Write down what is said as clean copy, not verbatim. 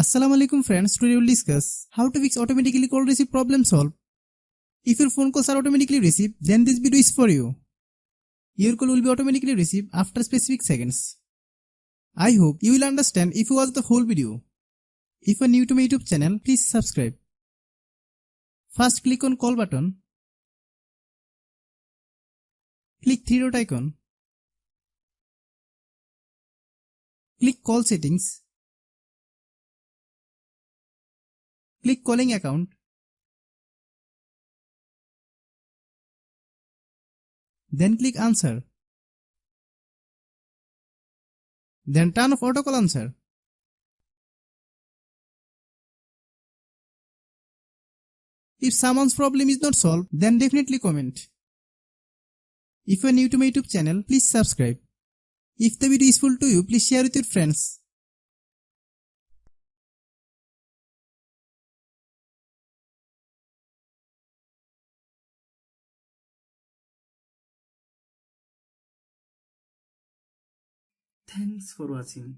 Assalamu alaikum friends, today we will discuss how to fix automatically call receive problem solved. If your phone calls are automatically received, then this video is for you. Your call will be automatically received after specific seconds. I hope you will understand if you watch the whole video. If you are new to my YouTube channel, please subscribe. First click on call button. Click three dot icon. Click call settings. Click calling account. Then click answer. Then turn off auto call answer. If someone's problem is not solved, then definitely comment. If you are new to my YouTube channel, please subscribe. If the video is useful to you, please share with your friends. Thanks for watching.